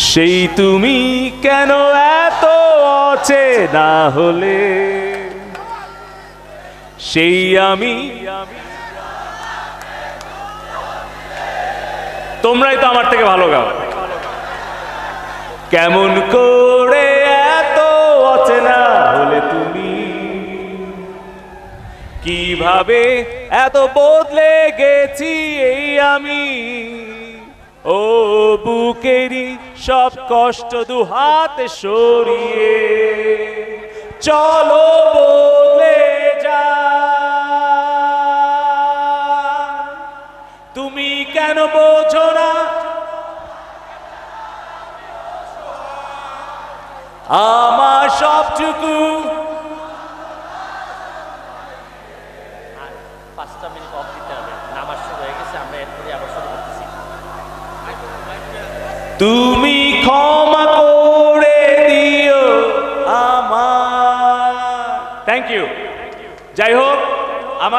সেই তুমি কেন এত অচেনা হলে, সেই আমি। তোমরাই তো আমার থেকে ভালো গাও। কেমন করে এত অচেনা হলে তুমি, কিভাবে এত বদলে গেছি এই আমি। ও বুকেরই সব কষ্ট দু হাতে সরিয়ে চলো বদলে যা। তুমি কেন বোঝো না আমার সবটুকু। 5টা মিনিট অফ দিতে হবে, নামাজ শুরু হয়ে গেছে, আমরা এরপরে আবার শুরু করতেছি। তুমি ক্ষমা করে দিও আমার। Thank you. যাই হোক, আমার